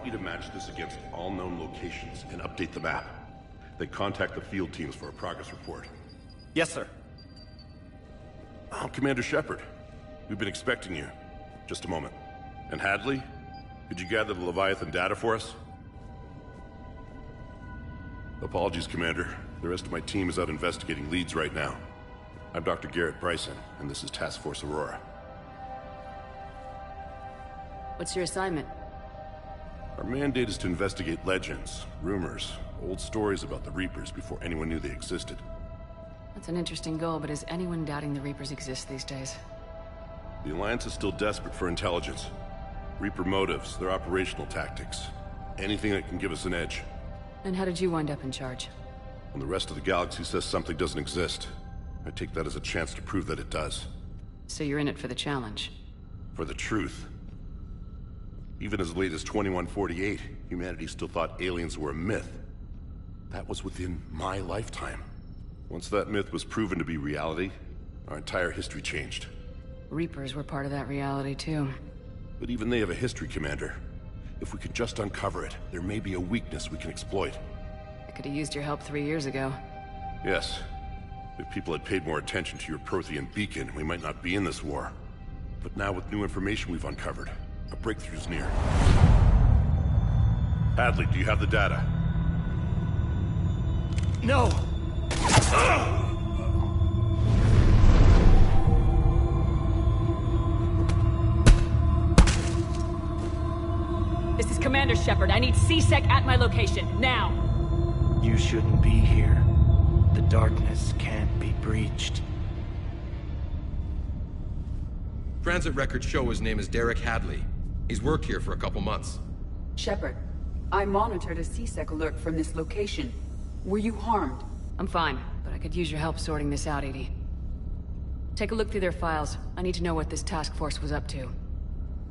want you to match this against all known locations and update the map. Then contact the field teams for a progress report. Yes, sir. Oh, Commander Shepard. We've been expecting you. Just a moment. And Hadley? Could you gather the Leviathan data for us? Apologies, Commander. The rest of my team is out investigating leads right now. I'm Dr. Garrett Bryson, and this is Task Force Aurora. What's your assignment? Our mandate is to investigate legends, rumors, old stories about the Reapers before anyone knew they existed. That's an interesting goal, but is anyone doubting the Reapers exist these days? The Alliance is still desperate for intelligence. Reaper motives, their operational tactics. Anything that can give us an edge. And how did you wind up in charge? When the rest of the galaxy says something doesn't exist, I take that as a chance to prove that it does. So you're in it for the challenge? For the truth. Even as late as 2148, humanity still thought aliens were a myth. That was within my lifetime. Once that myth was proven to be reality, our entire history changed. Reapers were part of that reality, too. But even they have a history, Commander. If we could just uncover it, there may be a weakness we can exploit. I could have used your help 3 years ago. Yes. If people had paid more attention to your Prothean beacon, we might not be in this war. But now with new information we've uncovered, a breakthrough's near. Hadley, do you have the data? No! This is Commander Shepard. I need C-Sec at my location, now! You shouldn't be here. The darkness can't be breached. Transit records show his name is Derek Hadley. He's worked here for a couple months. Shepard, I monitored a C-Sec alert from this location. Were you harmed? I'm fine, but I could use your help sorting this out, Edie. Take a look through their files. I need to know what this task force was up to.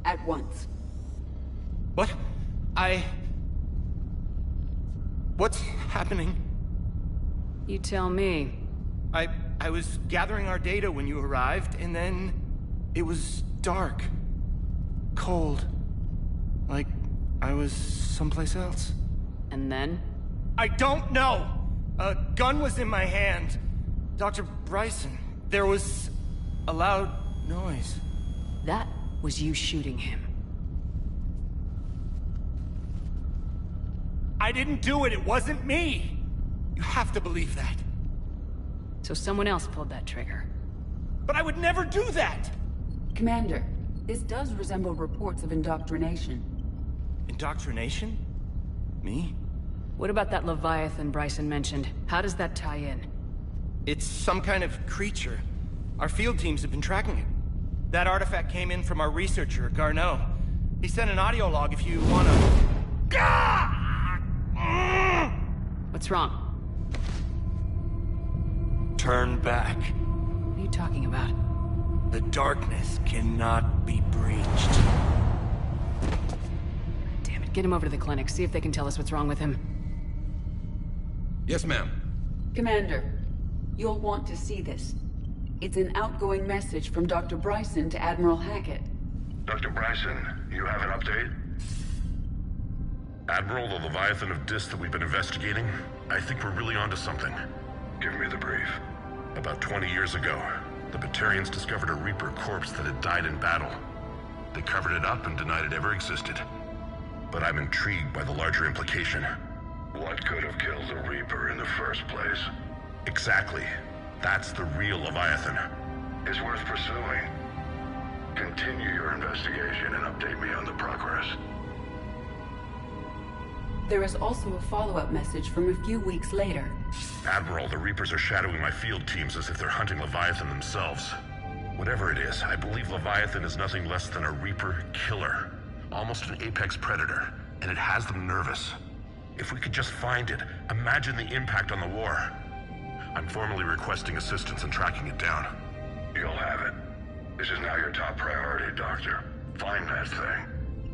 At once. What? What's happening? You tell me. I was gathering our data when you arrived, and then it was dark. Cold. Like I was someplace else. And then? I don't know! A gun was in my hand. Dr. Bryson, there was a loud noise. That was you shooting him. I didn't do it, it wasn't me! You have to believe that. So someone else pulled that trigger. But I would never do that! Commander, this does resemble reports of indoctrination. Indoctrination? Me? What about that Leviathan Bryson mentioned? How does that tie in? It's some kind of creature. Our field teams have been tracking it. That artifact came in from our researcher, Garneau. He sent an audio log if you wanna... What's wrong? Turn back. What are you talking about? The darkness cannot be breached. Damn it, get him over to the clinic. See if they can tell us what's wrong with him. Yes, ma'am. Commander, you'll want to see this. It's an outgoing message from Dr. Bryson to Admiral Hackett. Dr. Bryson, you have an update? Admiral, the Leviathan of Dis that we've been investigating, I think we're really onto something. Give me the brief. About 20 years ago, the Batarians discovered a Reaper corpse that had died in battle. They covered it up and denied it ever existed. But I'm intrigued by the larger implication. What could have killed the Reaper in the first place? Exactly. That's the real Leviathan. It's worth pursuing. Continue your investigation and update me on the progress. There is also a follow-up message from a few weeks later. Admiral, the Reapers are shadowing my field teams as if they're hunting Leviathan themselves. Whatever it is, I believe Leviathan is nothing less than a Reaper killer. Almost an apex predator, and it has them nervous. If we could just find it, imagine the impact on the war. I'm formally requesting assistance in tracking it down. You'll have it. This is now your top priority, Doctor. Find that thing.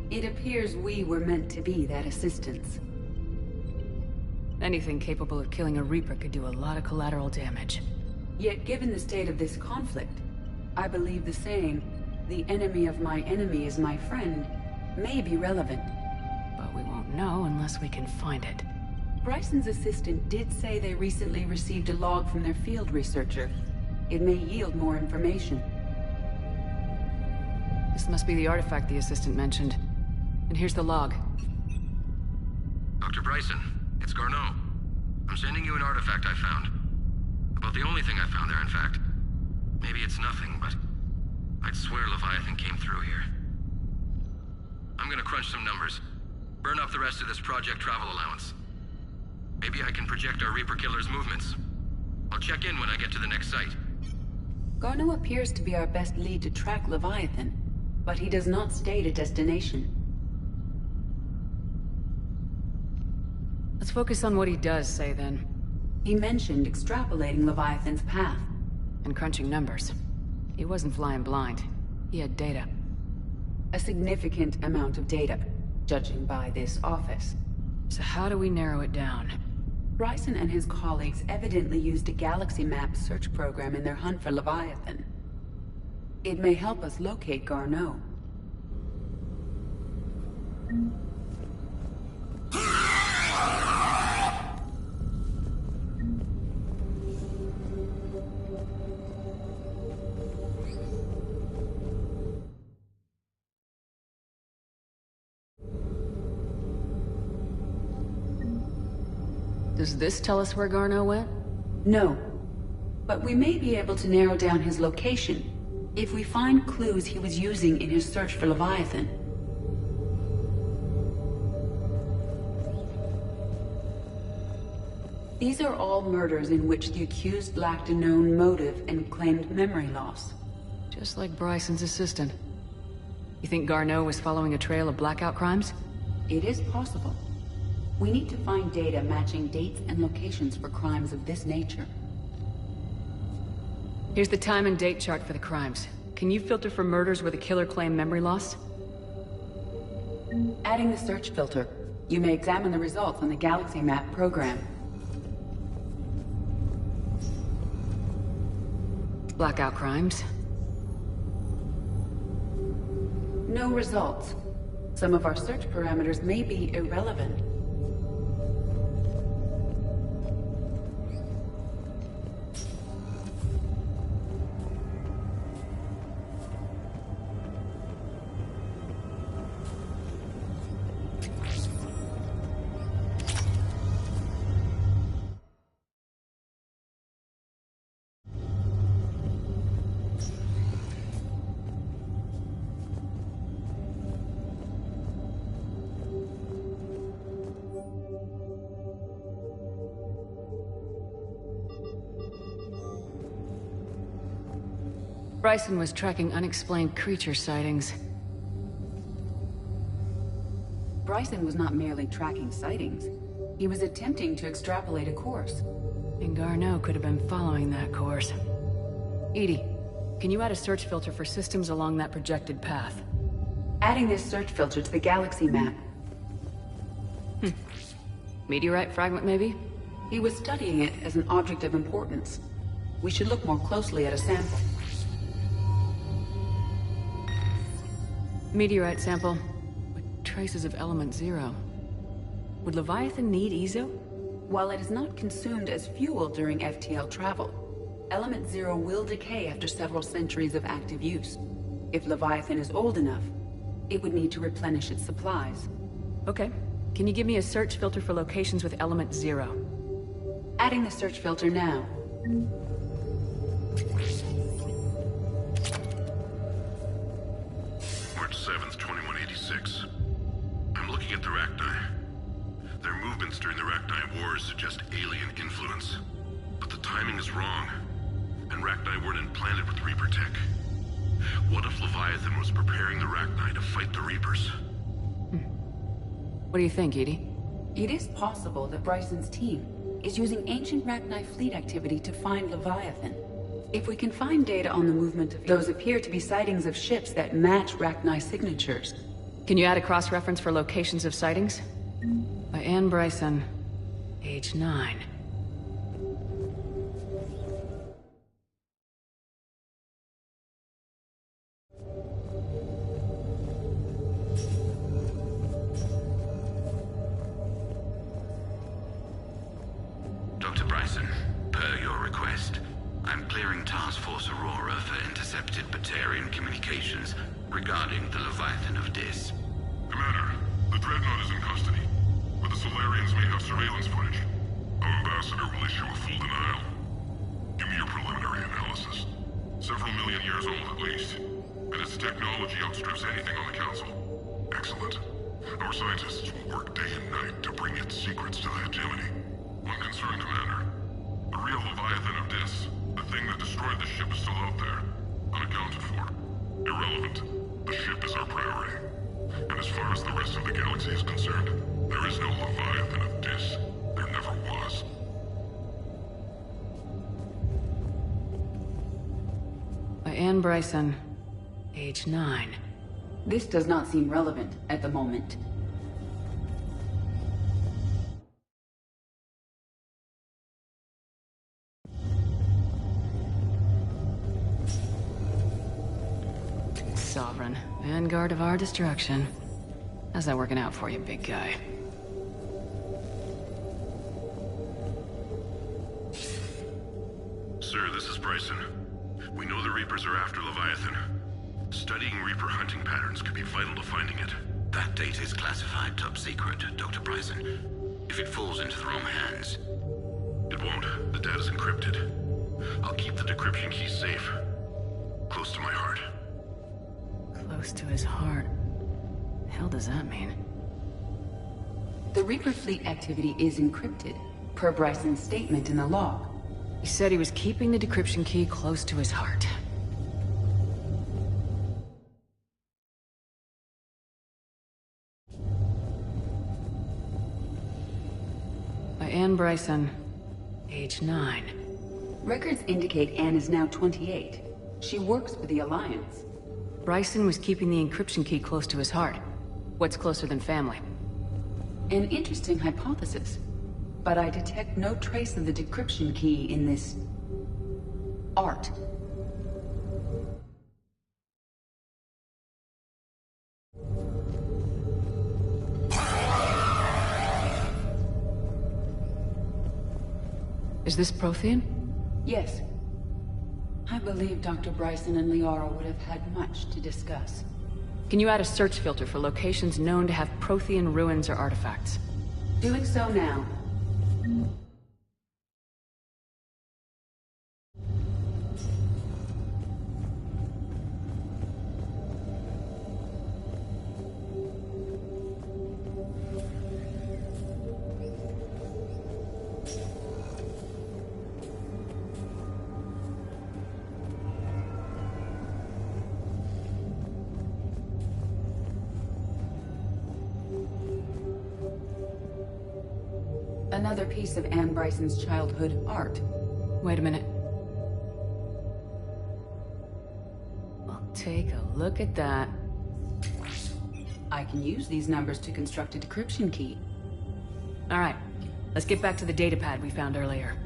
It appears we were meant to be that assistance. Anything capable of killing a Reaper could do a lot of collateral damage. Yet given the state of this conflict, I believe the saying, "The enemy of my enemy is my friend," may be relevant. But we won't Won't know unless we can find it. Bryson's assistant did say they recently received a log from their field researcher. It may yield more information. This must be the artifact the assistant mentioned. And here's the log. Dr. Bryson, it's Garneau. I'm sending you an artifact I found. About the only thing I found there, in fact. Maybe it's nothing, but I'd swear Leviathan came through here. I'm gonna crunch some numbers. Burn up the rest of this project travel allowance. Maybe I can project our Reaper Killer's movements. I'll check in when I get to the next site. Garneau appears to be our best lead to track Leviathan, but he does not state a destination. Let's focus on what he does say, then. He mentioned extrapolating Leviathan's path. And crunching numbers. He wasn't flying blind. He had data. A significant amount of data, judging by this office. So how do we narrow it down? Bryson and his colleagues evidently used a galaxy map search program in their hunt for Leviathan. It may help us locate Garneau. Does this tell us where Garneau went? No. But we may be able to narrow down his location if we find clues he was using in his search for Leviathan. These are all murders in which the accused lacked a known motive and claimed memory loss. Just like Bryson's assistant. You think Garneau was following a trail of blackout crimes? It is possible. We need to find data matching dates and locations for crimes of this nature. Here's the time and date chart for the crimes. Can you filter for murders where the killer claimed memory loss? Adding the search filter, you may examine the results on the Galaxy Map program. Blackout crimes. No results. Some of our search parameters may be irrelevant. Bryson was tracking unexplained creature sightings. Bryson was not merely tracking sightings. He was attempting to extrapolate a course. And Garneau could have been following that course. Edie, can you add a search filter for systems along that projected path? Adding this search filter to the Galaxy Map. Meteorite fragment, maybe? He was studying it as an object of importance. We should look more closely at a sample. Meteorite sample, with traces of element 0. Would Leviathan need Ezo? While it is not consumed as fuel during FTL travel, element 0 will decay after several centuries of active use. If Leviathan is old enough, it would need to replenish its supplies. Okay. Can you give me a search filter for locations with element 0? Adding the search filter now. March 7th, 2186. I'm looking at the Rachni. Their movements during the Rachni Wars suggest alien influence. But the timing is wrong. And Rachni weren't implanted with Reaper tech. What if Leviathan was preparing the Rachni to fight the Reapers? What do you think, Edie? It is possible that Bryson's team is using ancient Rachni fleet activity to find Leviathan. If we can find data on the movement of those appear to be sightings of ships that match Rachni signatures. Can you add a cross-reference for locations of sightings? By Anne Bryson, age 9. Dr. Bryson. Per your request, I'm clearing Task Force Aurora for intercepted Batarian communications regarding the Leviathan of Dis. Commander, the Dreadnought is in custody, but the Solarians may have surveillance footage. Our ambassador will issue a full denial. Give me your preliminary analysis. Several million years old at least, and its technology outstrips anything on the Council. Excellent. Our scientists will work day and night to bring its secrets to the hegemony. One concern, Commander. The real Leviathan of Dis, the thing that destroyed the ship, is still out there, unaccounted for. Irrelevant. The ship is our priority. And as far as the rest of the galaxy is concerned, there is no Leviathan of Dis. There never was. By Anne Bryson, age 9. This does not seem relevant at the moment. Sovereign, vanguard of our destruction. How's that working out for you, big guy? Sir, this is Bryson. We know the Reapers are after Leviathan. Studying Reaper hunting patterns could be vital to finding it. That data is classified top secret, Dr. Bryson. If it falls into the wrong hands... It won't. The data's encrypted. I'll keep the decryption key safe. Close to my heart. Close to his heart. The hell does that mean? The Reaper fleet activity is encrypted, per Bryson's statement in the log. He said he was keeping the decryption key close to his heart. By Anne Bryson, age 9. Records indicate Anne is now 28. She works for the Alliance. Bryson was keeping the encryption key close to his heart. What's closer than family? An interesting hypothesis. But I detect no trace of the decryption key in this... art. Is this Prothean? Yes. I believe Dr. Bryson and Liara would have had much to discuss. Can you add a search filter for locations known to have Prothean ruins or artifacts? Doing so now. Another piece of Anne Bryson's childhood art. Wait a minute. Well, take a look at that. I can use these numbers to construct a decryption key. All right, let's get back to the datapad we found earlier.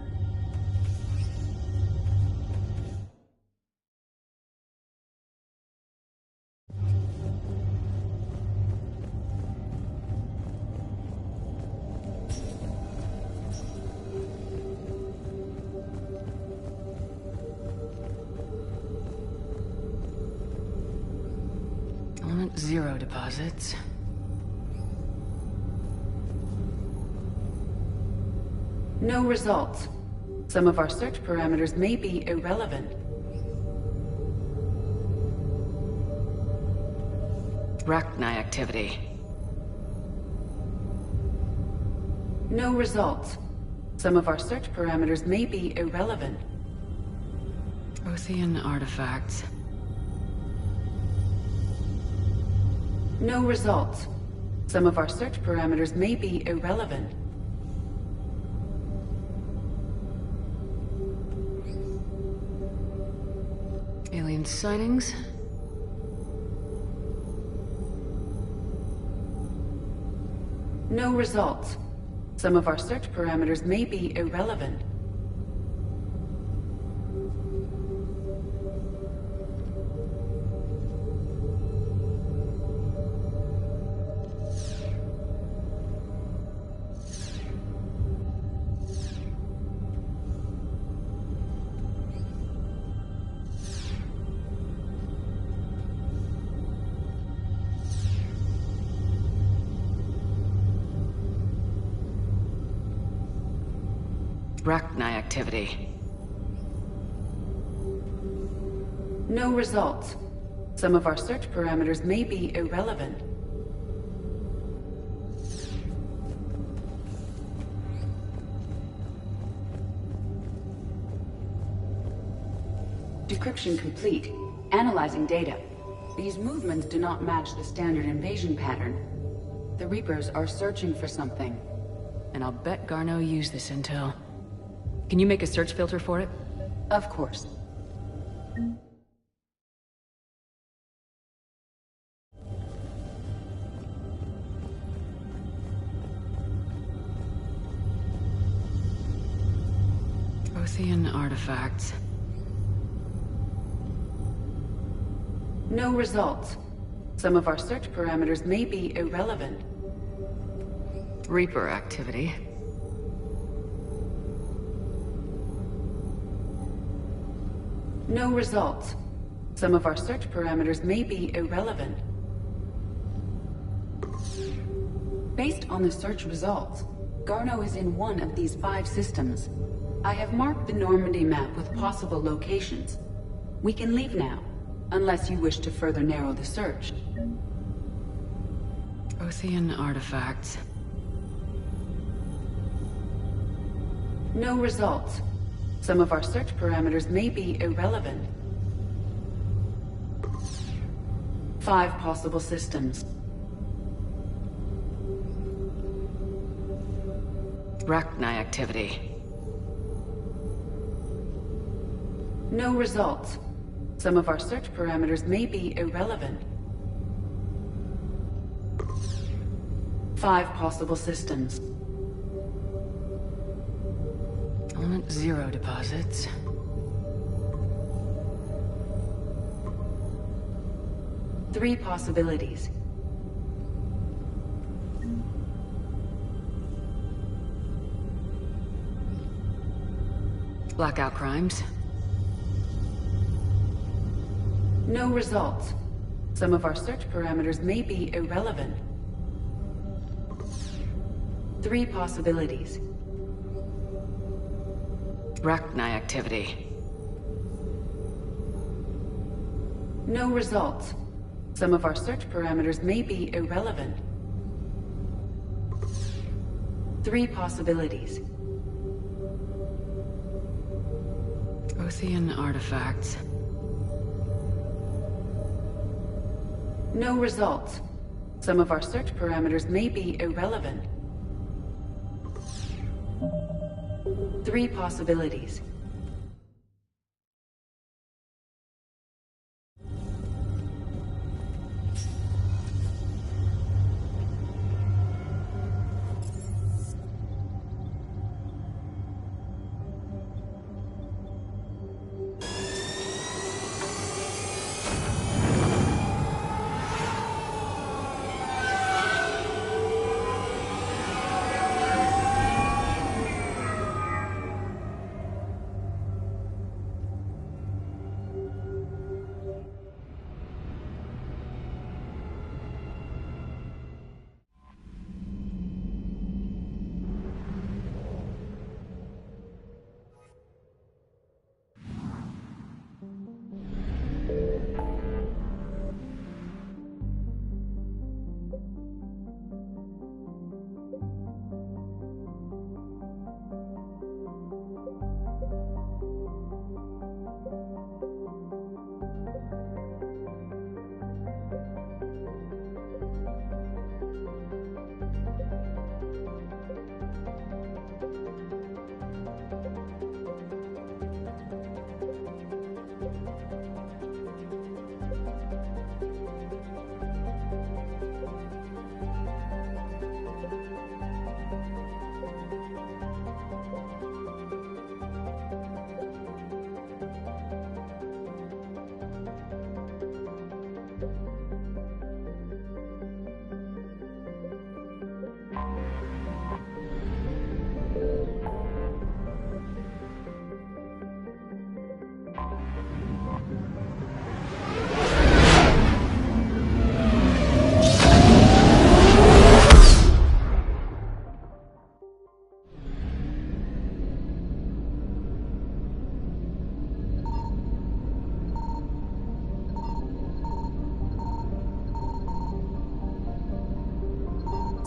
Element 0 deposits. No results. Some of our search parameters may be irrelevant. Rachni activity. No results. Some of our search parameters may be irrelevant. Prothean artifacts. No results. Some of our search parameters may be irrelevant. Alien sightings. No results. Some of our search parameters may be irrelevant. Arachni activity. No results. Some of our search parameters may be irrelevant. Decryption complete. Analyzing data. These movements do not match the standard invasion pattern. The Reapers are searching for something. And I'll bet Garneau used this intel. Can you make a search filter for it? Of course. Prothean artifacts. No results. Some of our search parameters may be irrelevant. Reaper activity. No results. Some of our search parameters may be irrelevant. Based on the search results, Garneau is in one of these 5 systems. I have marked the Normandy map with possible locations. We can leave now, unless you wish to further narrow the search. Prothean artifacts. No results. Some of our search parameters may be irrelevant. 5 possible systems. Arachni activity. No results. Some of our search parameters may be irrelevant. 5 possible systems. Element 0 deposits. Three possibilities. Blackout crimes. No results. Some of our search parameters may be irrelevant. 3 possibilities. Arachni activity. No results. Some of our search parameters may be irrelevant. 3 possibilities. Prothean artifacts. No results. Some of our search parameters may be irrelevant. 3 possibilities.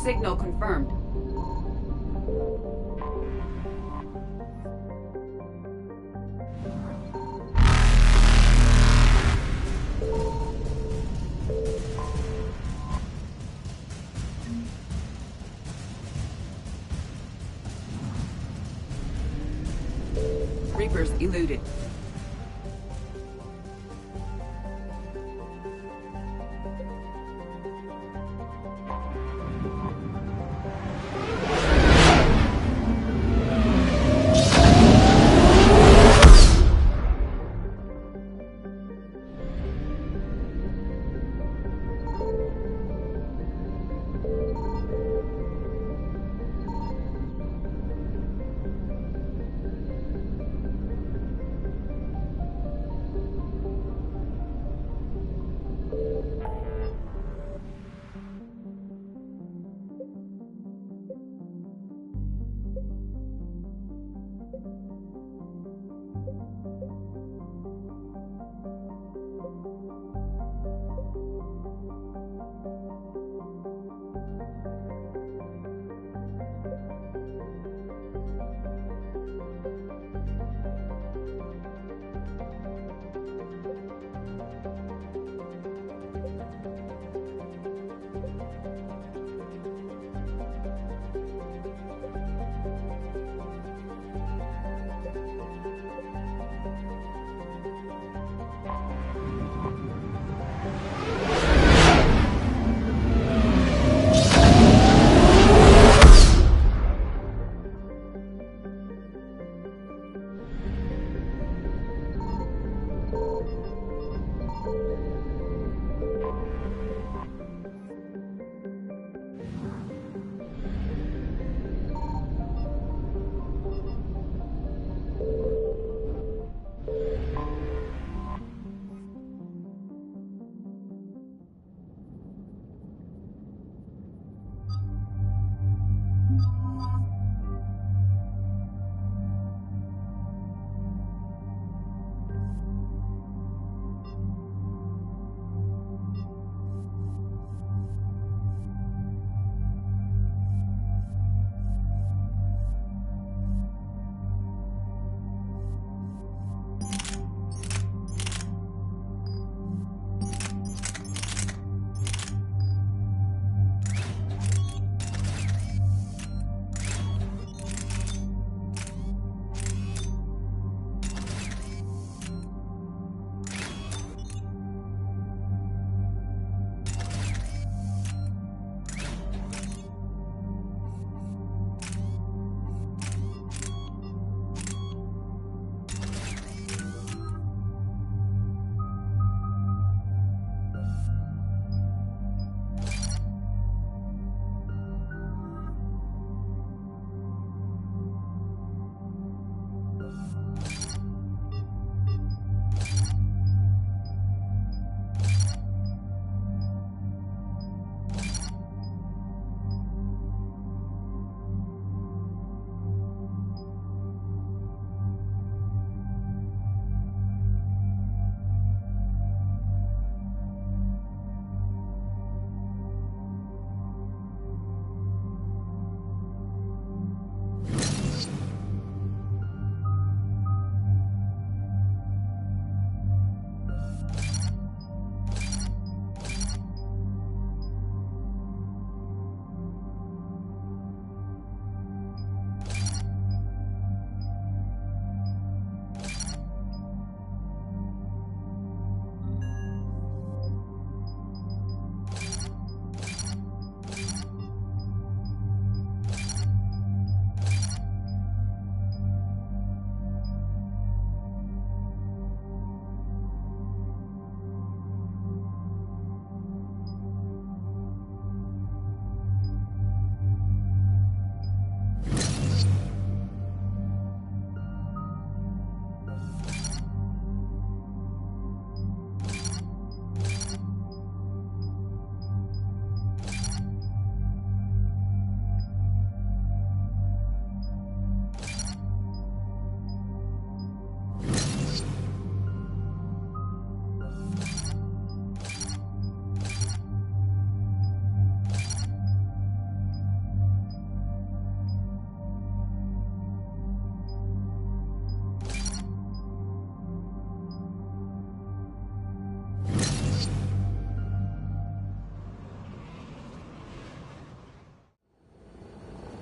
Signal confirmed. Reapers eluded.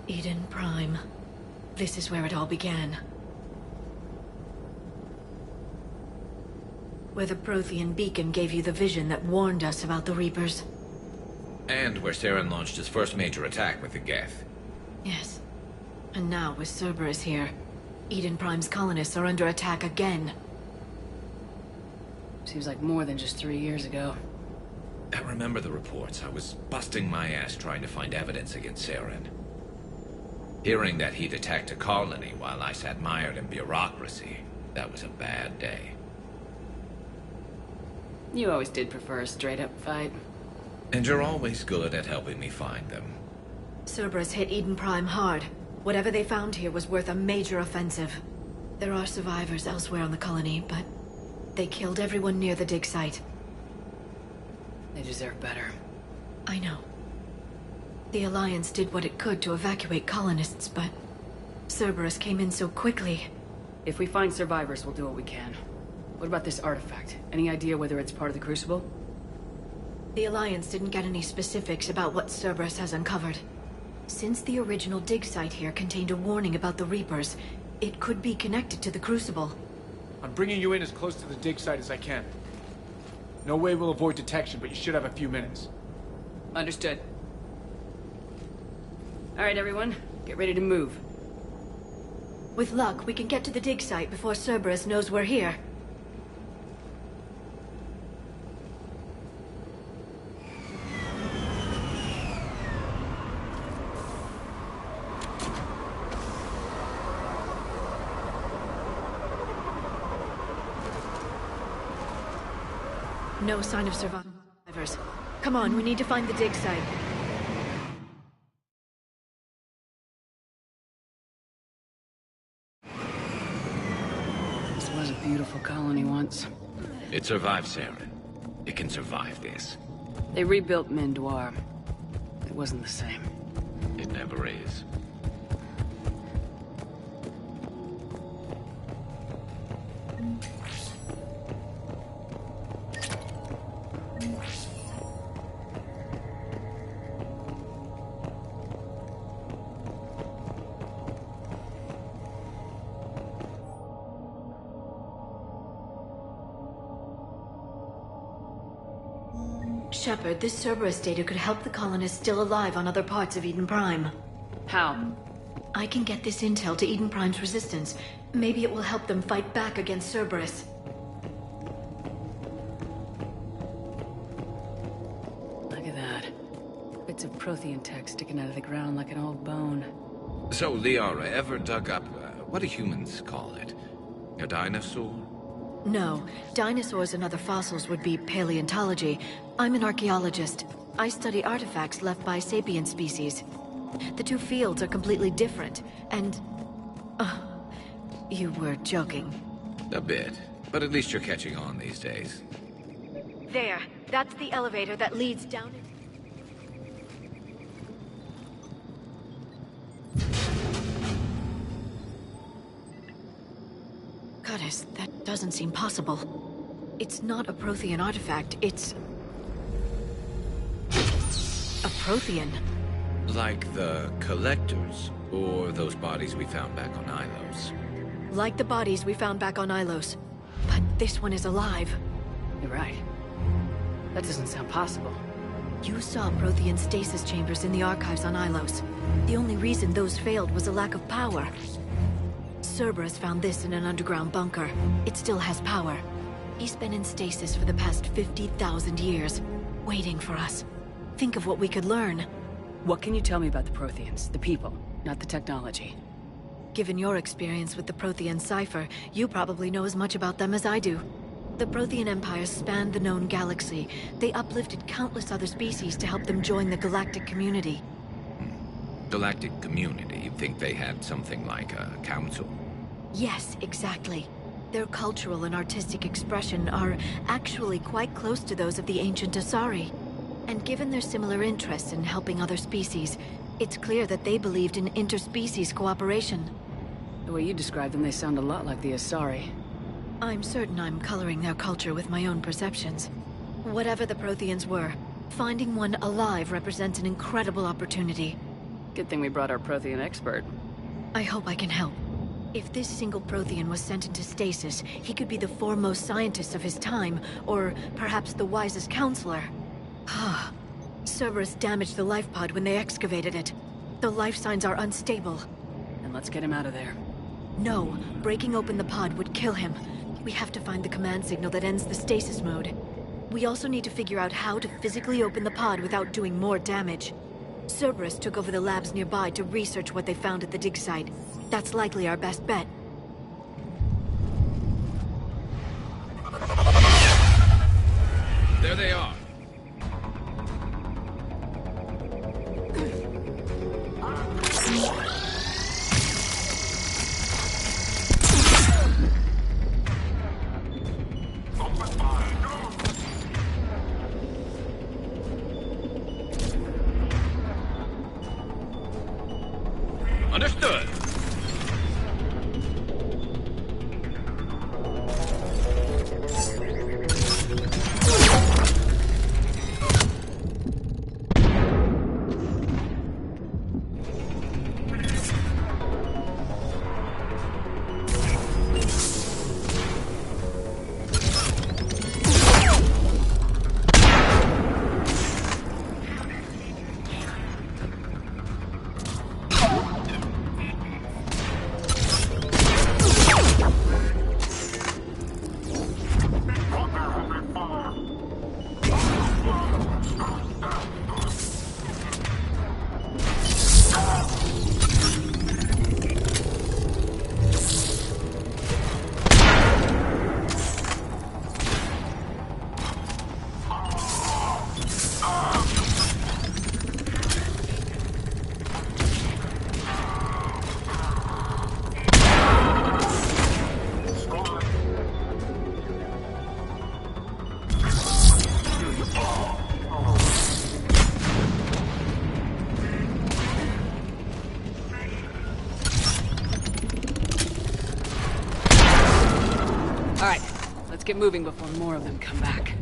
Eden Prime. This is where it all began. Where the Prothean beacon gave you the vision that warned us about the Reapers. And where Saren launched his first major attack with the Geth. Yes. And now, with Cerberus here, Eden Prime's colonists are under attack again. Seems like more than just 3 years ago. I remember the reports. I was busting my ass trying to find evidence against Saren. Hearing that he'd attacked a colony while I sat mired in bureaucracy, that was a bad day. You always did prefer a straight-up fight. And you're always good at helping me find them. Cerberus hit Eden Prime hard. Whatever they found here was worth a major offensive. There are survivors elsewhere on the colony, but they killed everyone near the dig site. They deserve better. I know. The Alliance did what it could to evacuate colonists, but Cerberus came in so quickly. If we find survivors, we'll do what we can. What about this artifact? Any idea whether it's part of the Crucible? The Alliance didn't get any specifics about what Cerberus has uncovered. Since the original dig site here contained a warning about the Reapers, it could be connected to the Crucible. I'm bringing you in as close to the dig site as I can. No way we'll avoid detection, but you should have a few minutes. Understood. All right, everyone. Get ready to move. With luck, we can get to the dig site before Cerberus knows we're here. No sign of survivors. Come on, we need to find the dig site. This was a beautiful colony once. It survived Saren. It can survive this. They rebuilt Mendoir. It wasn't the same. It never is. Shepard, this Cerberus data could help the colonists still alive on other parts of Eden Prime. How? I can get this intel to Eden Prime's resistance. Maybe it will help them fight back against Cerberus. Look at that. Bits of Prothean tech sticking out of the ground like an old bone. So, Liara, ever dug up, what do humans call it? A dinosaur? No. Dinosaurs and other fossils would be paleontology. I'm an archaeologist. I study artifacts left by sapient species. The two fields are completely different, and... you were joking. A bit. But at least you're catching on these days. There. That's the elevator that leads down... Goddess, that doesn't seem possible. It's not a Prothean artifact, it's... a Prothean. Like the Collectors, or those bodies we found back on Ilos. Like the bodies we found back on Ilos. But this one is alive. You're right. That doesn't sound possible. You saw Prothean stasis chambers in the archives on Ilos. The only reason those failed was a lack of power. Cerberus found this in an underground bunker. It still has power. He's been in stasis for the past 50,000 years, waiting for us. Think of what we could learn. What can you tell me about the Protheans? The people, not the technology. Given your experience with the Prothean cipher, you probably know as much about them as I do. The Prothean Empire spanned the known galaxy. They uplifted countless other species to help them join the galactic community. Galactic community? You'd think they had something like a council? Yes, exactly. Their cultural and artistic expression are actually quite close to those of the ancient Asari. And given their similar interests in helping other species, it's clear that they believed in interspecies cooperation. The way you describe them, they sound a lot like the Asari. I'm certain I'm coloring their culture with my own perceptions. Whatever the Protheans were, finding one alive represents an incredible opportunity. Good thing we brought our Prothean expert. I hope I can help. If this single Prothean was sent into stasis, he could be the foremost scientist of his time, or perhaps the wisest counselor. Cerberus damaged the life pod when they excavated it. The life signs are unstable. Then let's get him out of there. No, breaking open the pod would kill him. We have to find the command signal that ends the stasis mode. We also need to figure out how to physically open the pod without doing more damage. Cerberus took over the labs nearby to research what they found at the dig site. That's likely our best bet. There they are. Understood. Let's get moving before more of them come back.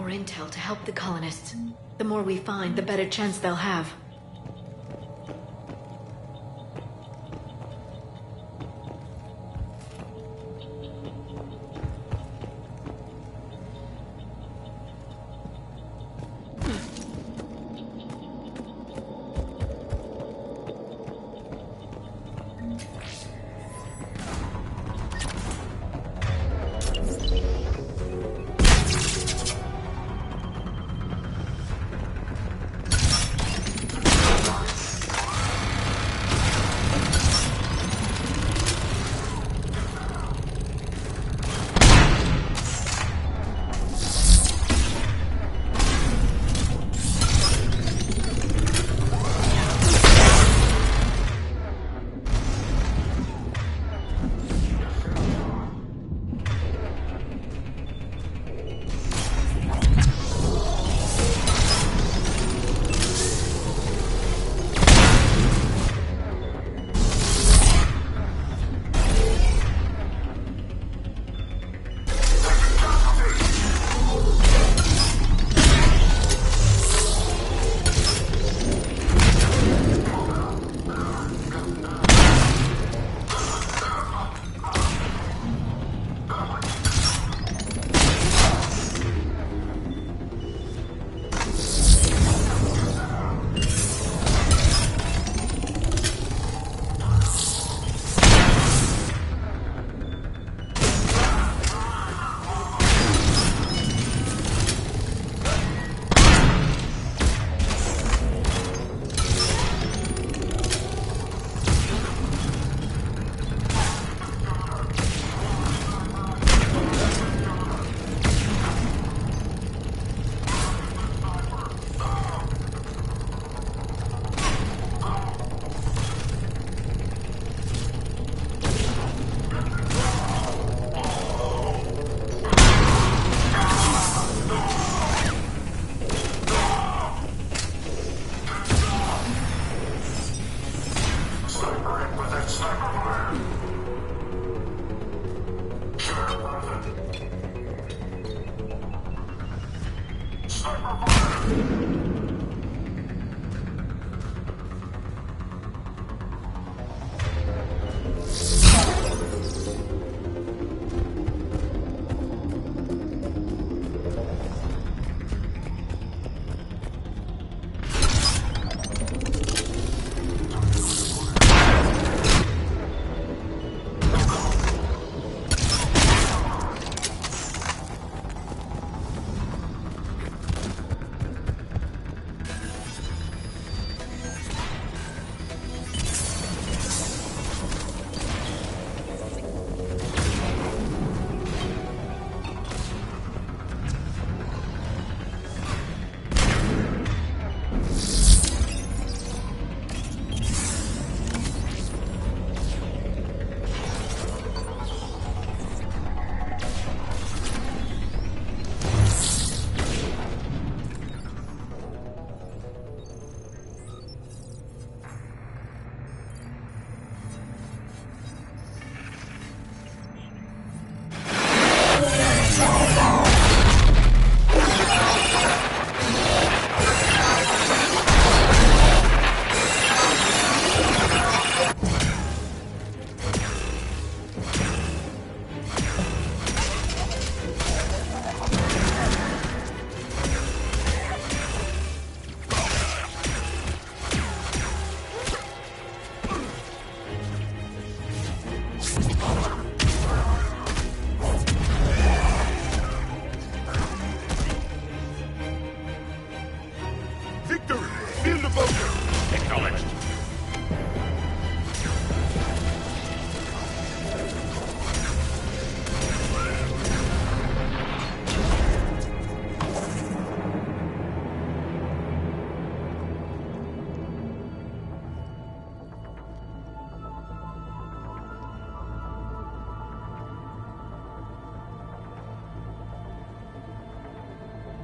Intel to help the colonists. The more we find, the better chance they'll have.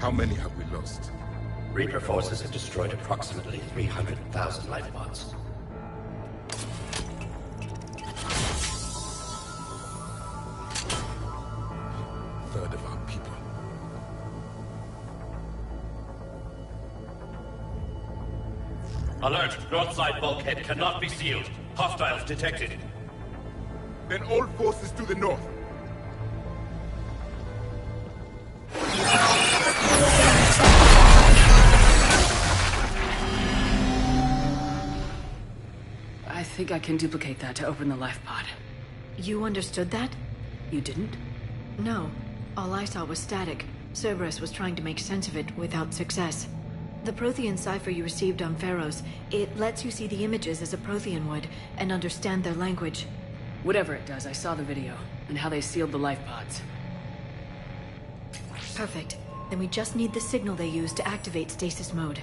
How many have we lost? Reaper forces have destroyed approximately 300,000 life pods. Third of our people. Alert! North side bulkhead cannot be sealed. Hostiles detected. Then all forces to the north. I think I can duplicate that to open the life pod. You understood that? You didn't? No. All I saw was static. Cerberus was trying to make sense of it without success. The Prothean cipher you received on Pharaohs, it lets you see the images as a Prothean would, and understand their language. Whatever it does, I saw the video, and how they sealed the life pods. Perfect. Then we just need the signal they use to activate stasis mode.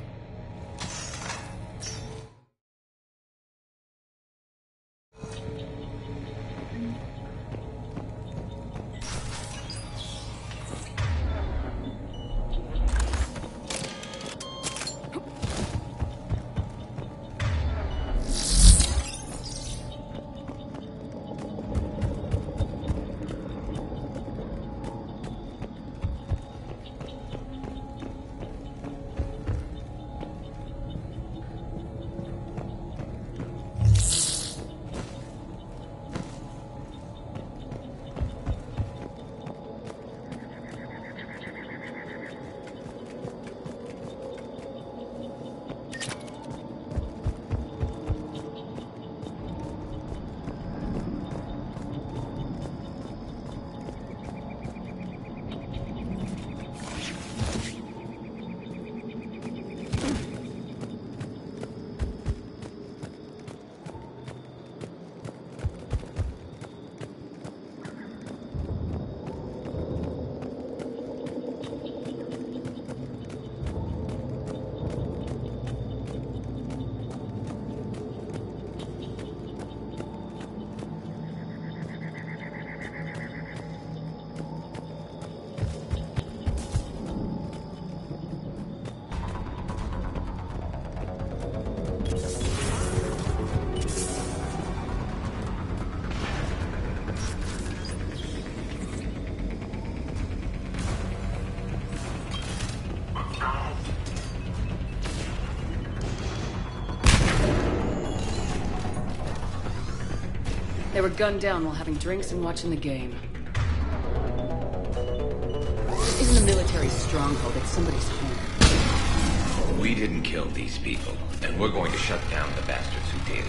They were gunned down while having drinks and watching the game. This isn't a military stronghold, it's somebody's home. We didn't kill these people, and we're going to shut down the bastards who did.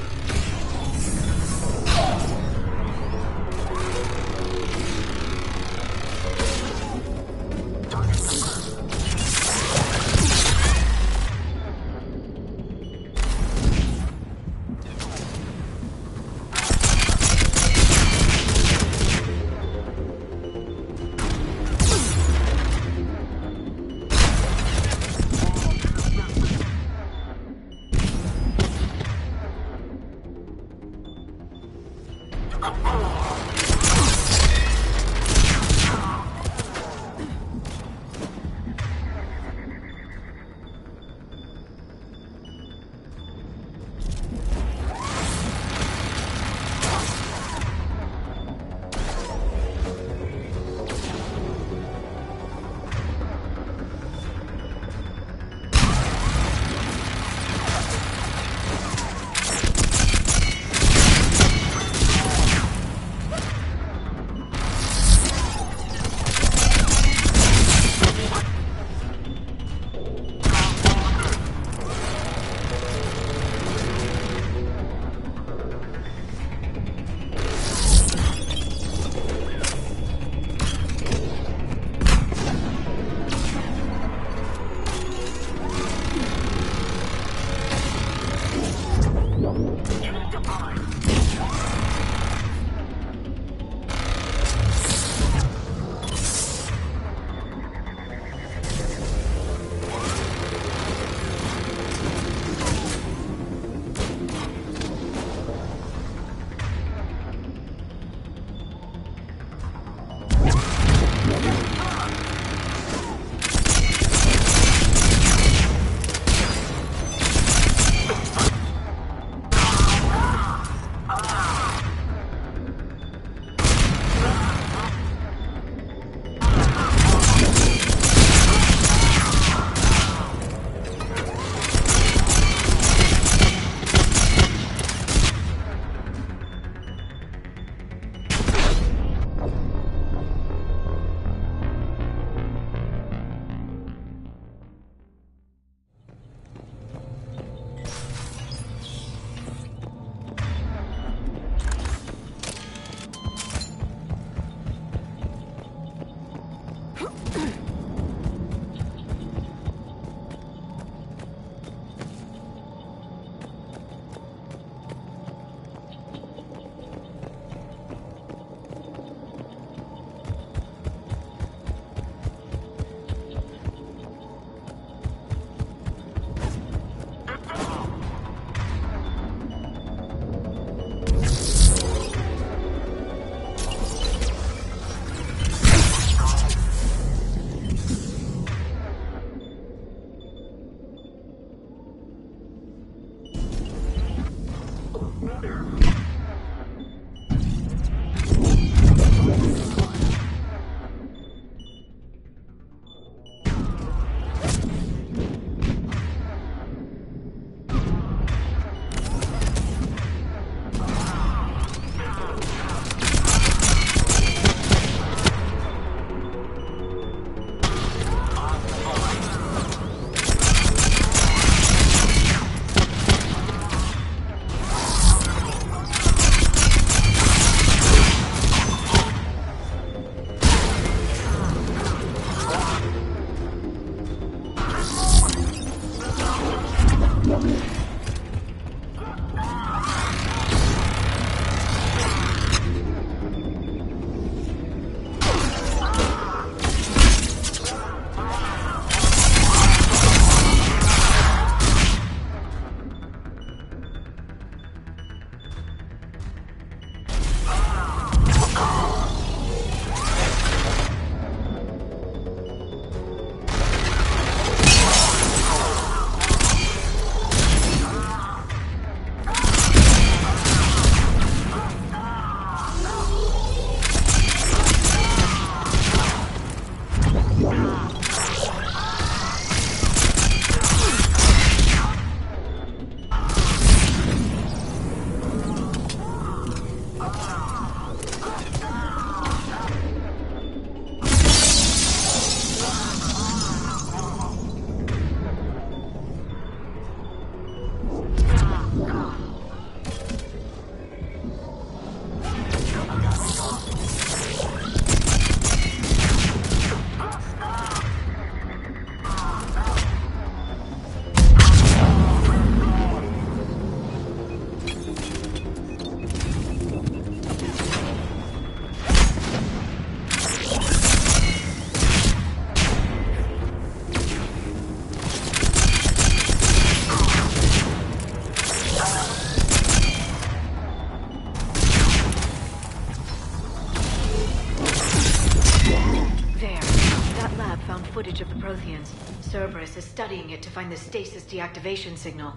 Cerberus is studying it to find the stasis deactivation signal.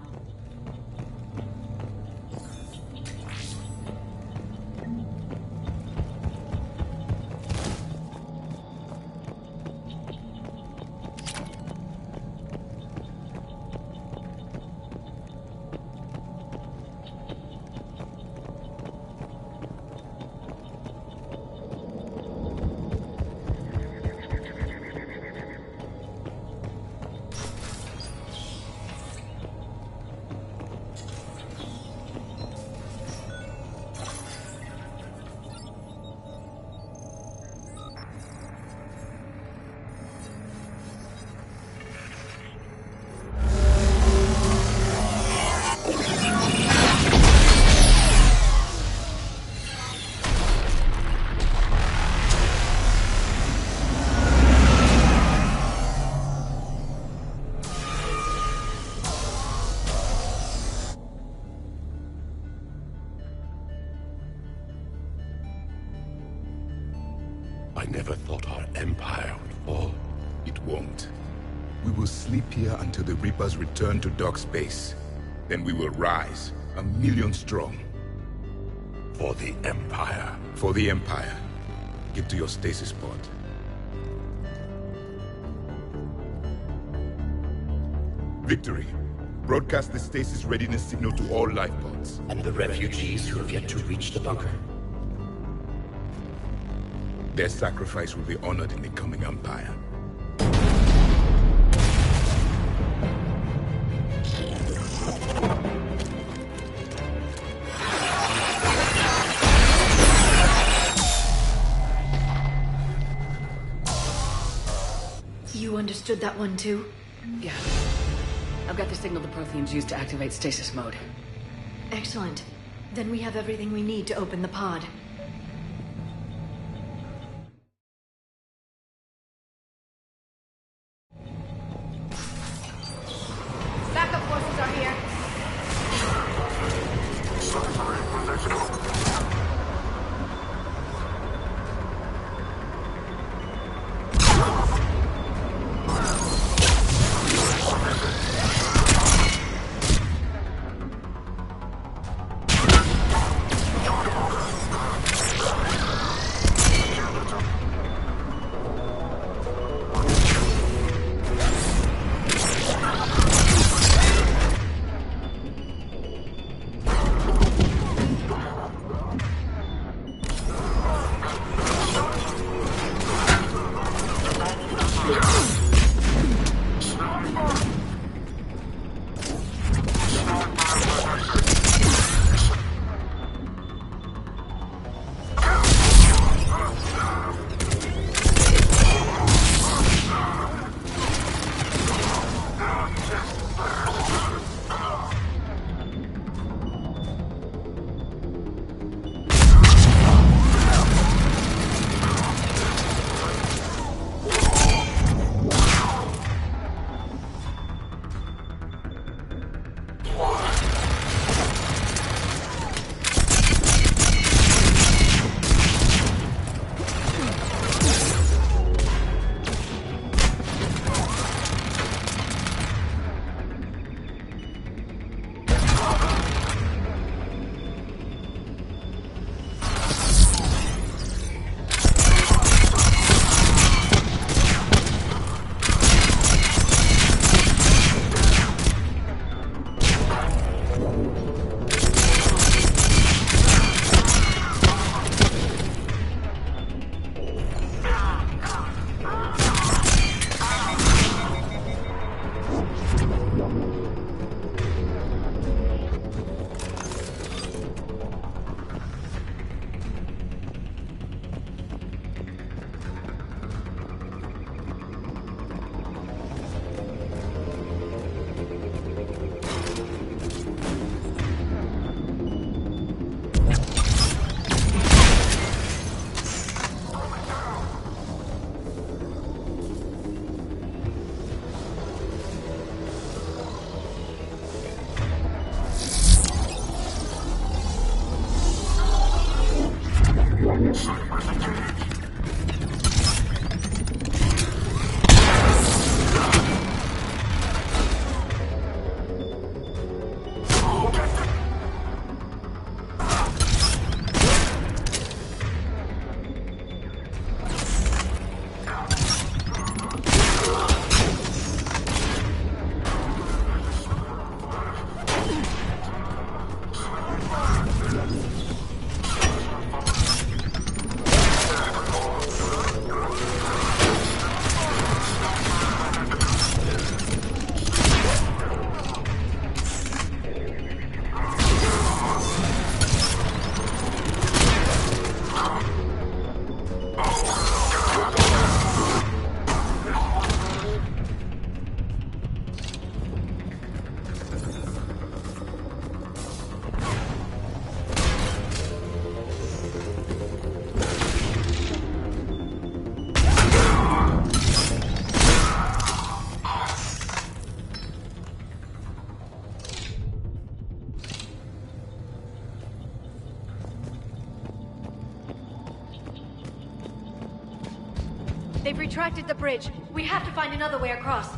I never thought our empire would fall. It won't. We will sleep here until the Reapers return to dark space. Then we will rise, 1,000,000 strong. For the Empire. For the Empire. Get to your stasis pod. Victory. Broadcast the stasis readiness signal to all life pods. And the refugees who have yet to reach the bunker. Their sacrifice will be honored in the coming Empire. You understood that one too? Yeah. I've got the signal the Protheans use to activate stasis mode. Excellent. Then we have everything we need to open the pod. Backup forces are here. They've retracted the bridge. We have to find another way across.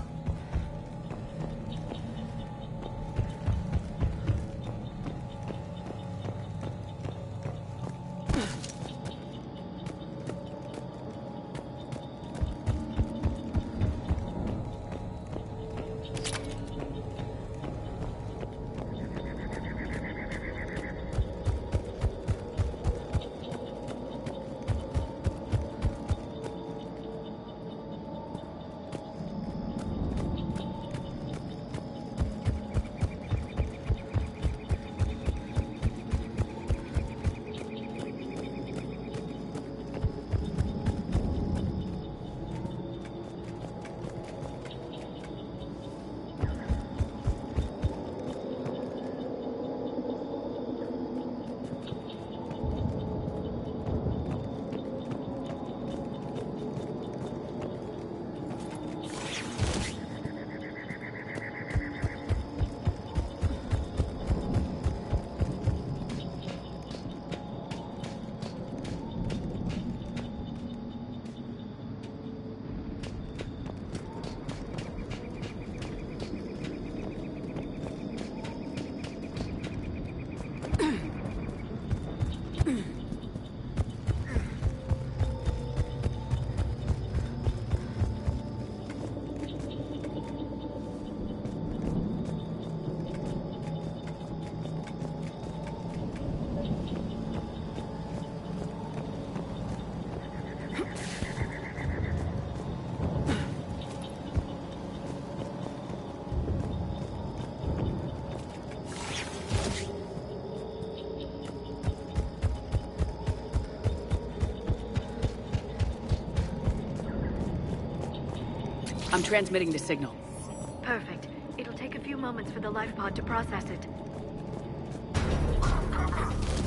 I'm transmitting the signal. Perfect. It'll take a few moments for the life pod to process it.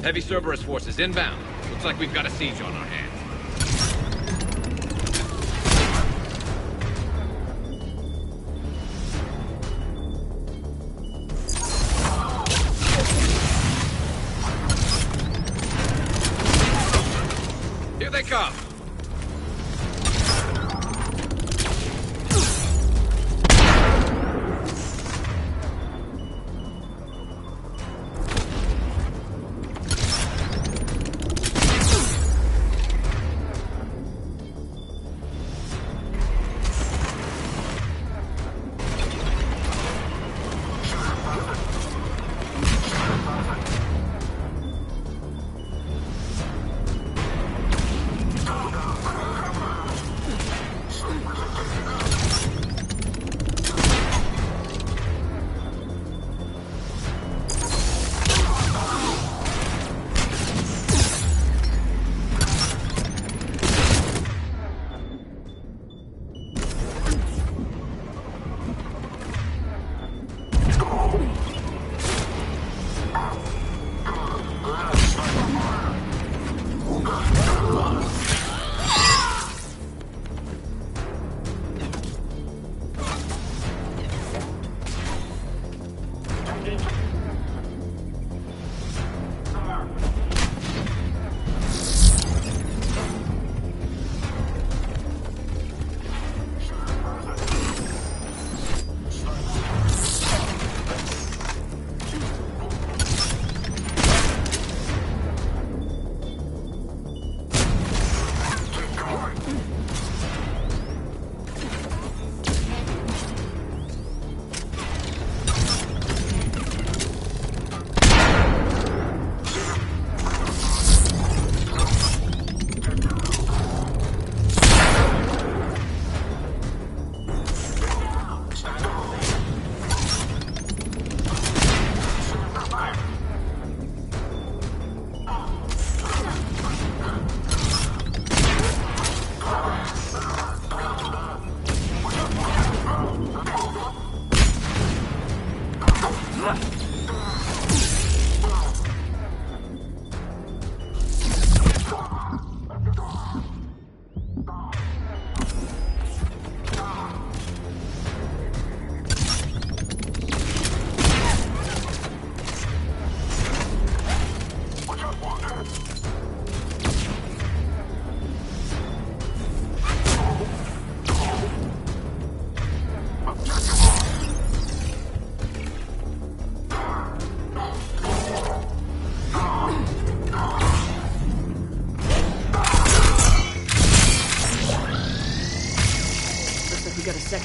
Heavy Cerberus forces inbound. Looks like we've got a siege on our hands. Here they come!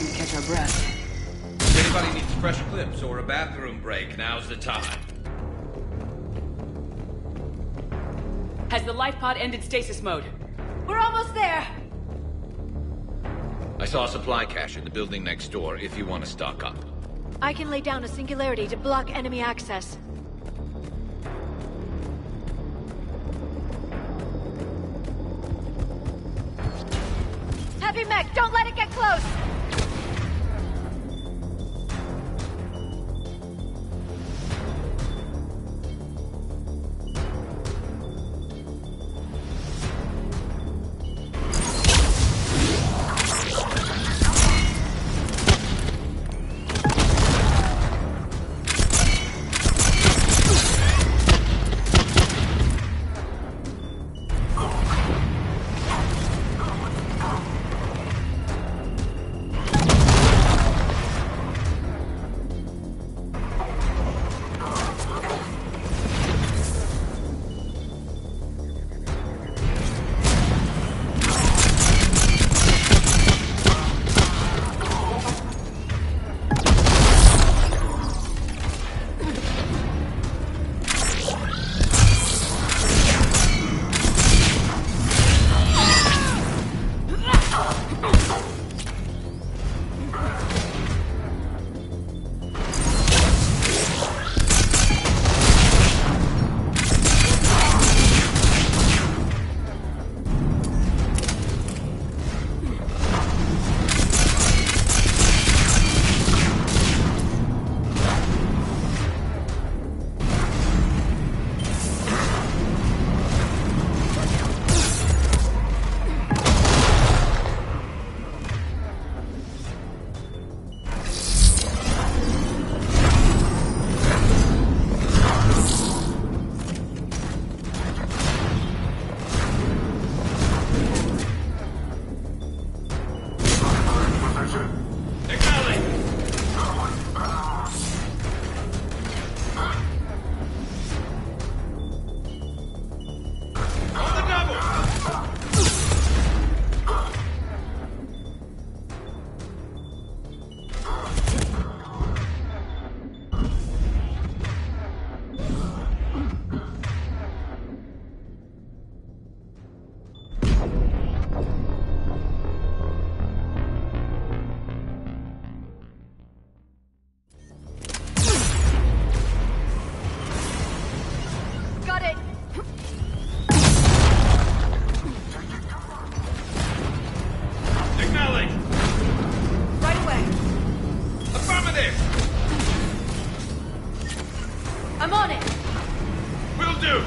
second to catch our breath. If anybody needs fresh clips or a bathroom break, now's the time. Has the life pod ended stasis mode? We're almost there! I saw a supply cache in the building next door if you want to stock up. I can lay down a singularity to block enemy access. Heavy mech, don't let it get close! I'm on it! Will do!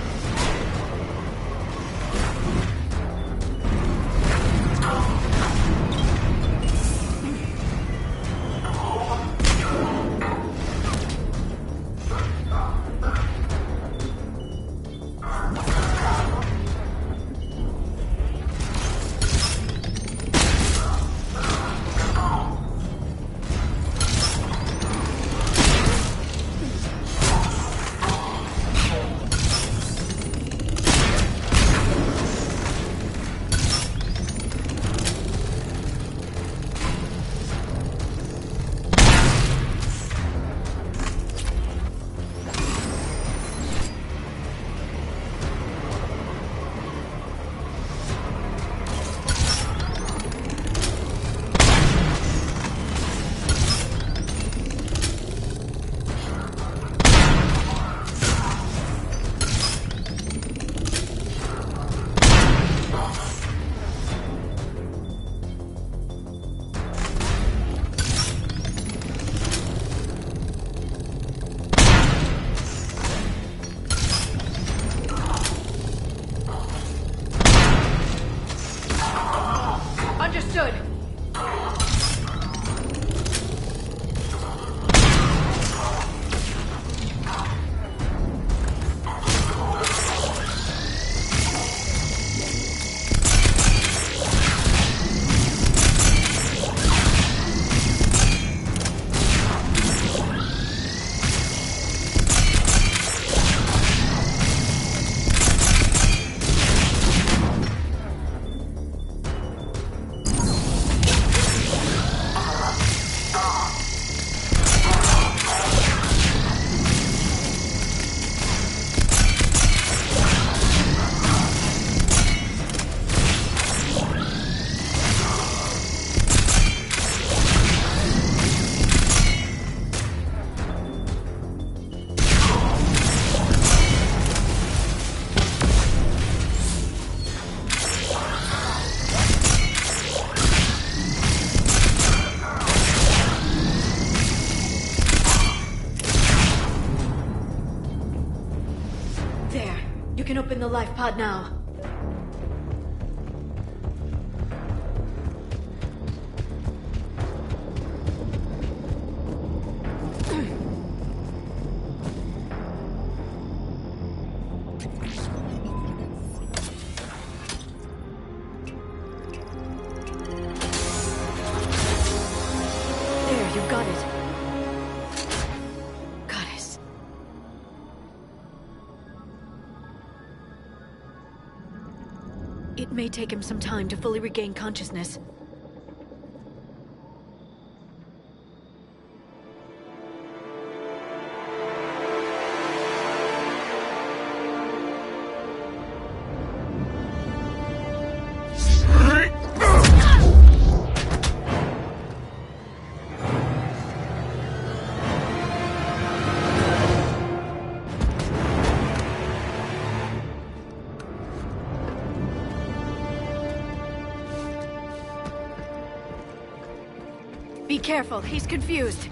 can open the life pod now. There, you've got it. Goddess. It may take him some time to fully regain consciousness. Be careful, he's confused.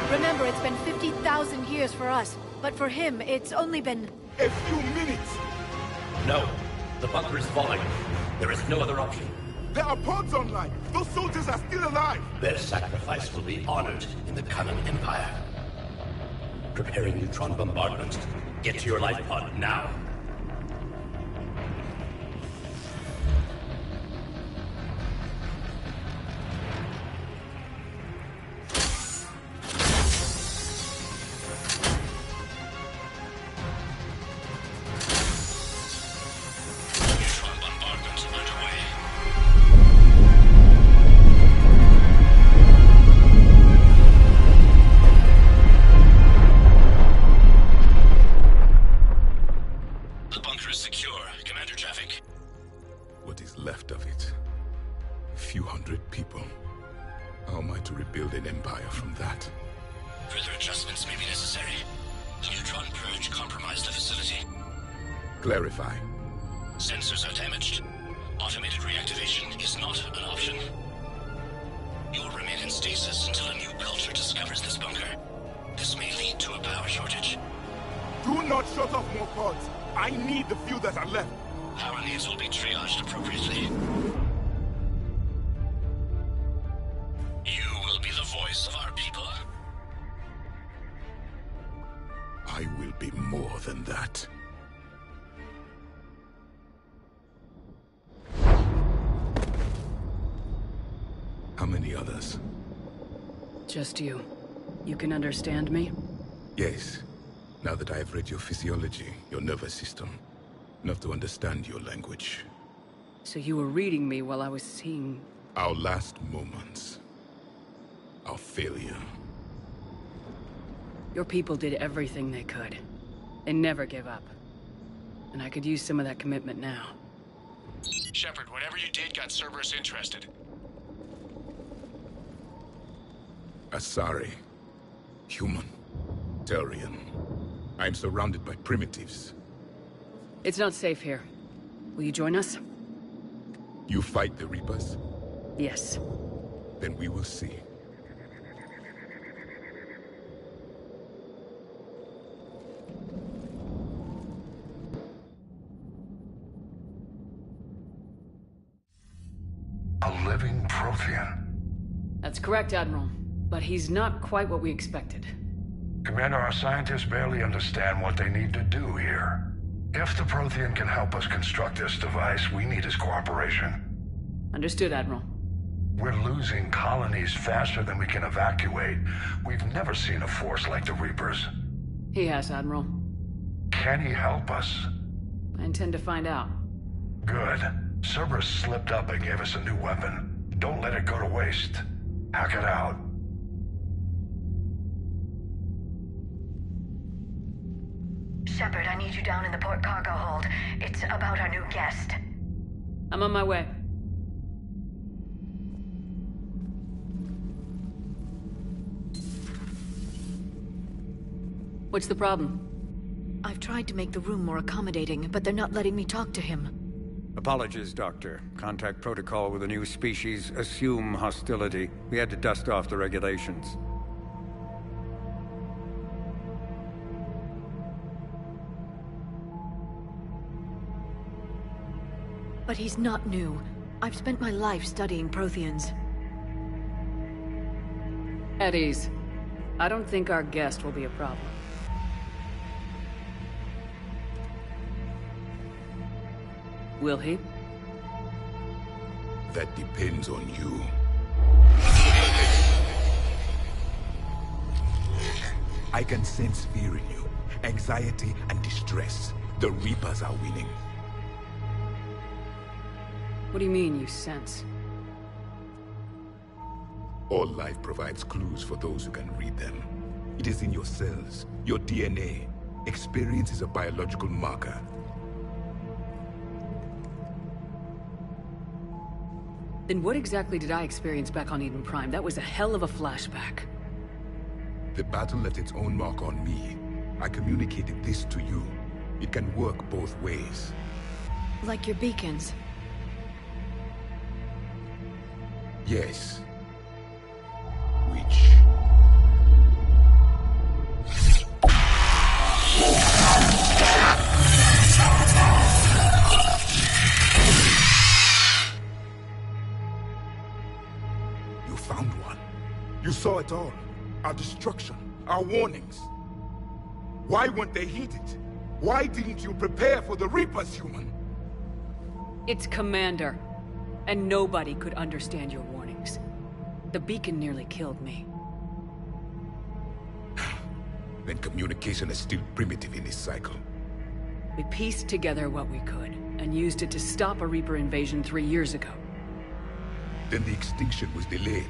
Remember, it's been 50,000 years for us, but for him, it's only been... A few minutes! No. The bunker is falling. There is no other option. There are pods online! Those soldiers are still alive! Their sacrifice will be honored in the coming Empire. Preparing neutron bombardment. Get to your life pod now. Neutron bombardment underway. The bunker is secure. Commander traffic. What is left of it? A few hundred people. How am I to rebuild an empire from that? Further adjustments may be necessary. The neutron purge compromised the facility. Clarify. Sensors are damaged. Automated reactivation is not an option. You'll remain in stasis until a new culture discovers this bunker. This may lead to a power shortage. Do not shut off more pods! I need the few that are left! Power needs will be triaged appropriately. You will be the voice of our people. I will be more than that. How many others? Just you. You can understand me? Yes. Now that I have read your physiology, your nervous system, enough to understand your language. So you were reading me while I was seeing... Our last moments. Our failure. Your people did everything they could. They never gave up. And I could use some of that commitment now. Shepard, whatever you did got Cerberus interested. Asari. Human. Turian. I'm surrounded by primitives. It's not safe here. Will you join us? You fight the Reapers? Yes. Then we will see. A living Prothean. That's correct, Admiral. But he's not quite what we expected. Commander, our scientists barely understand what they need to do here. If the Prothean can help us construct this device, we need his cooperation. Understood, Admiral. We're losing colonies faster than we can evacuate. We've never seen a force like the Reapers. He has, Admiral. Can he help us? I intend to find out. Good. Cerberus slipped up and gave us a new weapon. Don't let it go to waste. Hack it out. Shepard, I need you down in the port cargo hold. It's about our new guest. I'm on my way. What's the problem? I've tried to make the room more accommodating, but they're not letting me talk to him. Apologies, Doctor. Contact protocol with a new species. Assume hostility. We had to dust off the regulations. But he's not new. I've spent my life studying Protheans. At ease. I don't think our guest will be a problem. Will he? That depends on you. I can sense fear in you, anxiety and distress. The Reapers are winning. What do you mean, you sense? All life provides clues for those who can read them. It is in your cells, your DNA. Experience is a biological marker. Then what exactly did I experience back on Eden Prime? That was a hell of a flashback. The battle left its own mark on me. I communicated this to you. It can work both ways. Like your beacons. Yes. Which... You found one. You saw it all. Our destruction, our warnings. Why weren't they heeded? Why didn't you prepare for the Reapers, human? It's Commander. And nobody could understand your warnings. The beacon nearly killed me. Then communication is still primitive in this cycle. We pieced together what we could, and used it to stop a Reaper invasion 3 years ago. Then the extinction was delayed.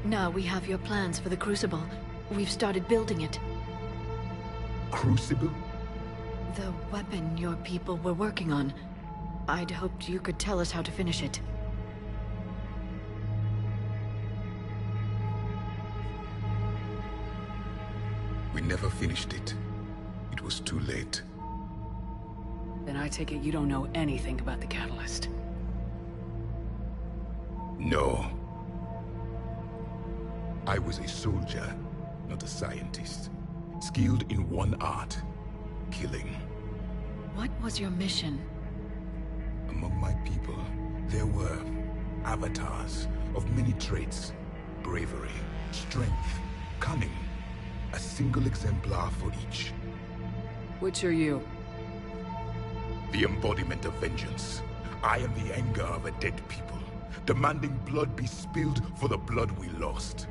Now we have your plans for the Crucible. We've started building it. Crucible? The weapon your people were working on. I'd hoped you could tell us how to finish it. We never finished it. It was too late. Then I take it you don't know anything about the catalyst. No. I was a soldier, not a scientist. Skilled in one art, killing. What was your mission? Among my people, there were avatars of many traits. Bravery, strength, cunning. A single exemplar for each. Which are you? The embodiment of vengeance. I am the anger of a dead people, demanding blood be spilled for the blood we lost.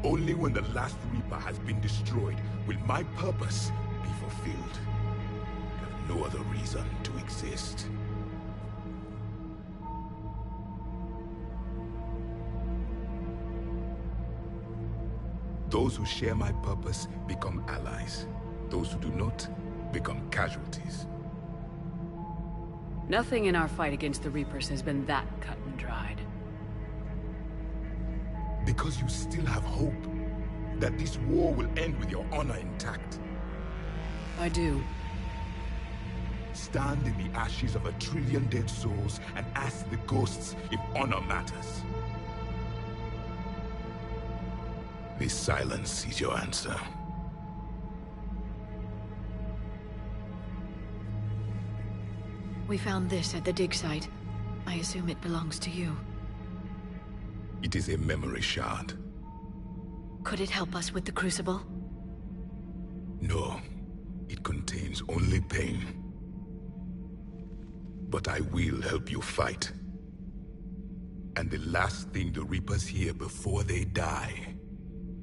Only when the last Reaper has been destroyed will my purpose be fulfilled. I have no other reason to exist. Those who share my purpose become allies. Those who do not become casualties. Nothing in our fight against the Reapers has been that cut and dried. Because you still have hope that this war will end with your honor intact. I do. Stand in the ashes of 1 trillion dead souls and ask the ghosts if honor matters. This silence is your answer. We found this at the dig site. I assume it belongs to you. It is a memory shard. Could it help us with the Crucible? No. It contains only pain. But I will help you fight. And the last thing the Reapers hear before they die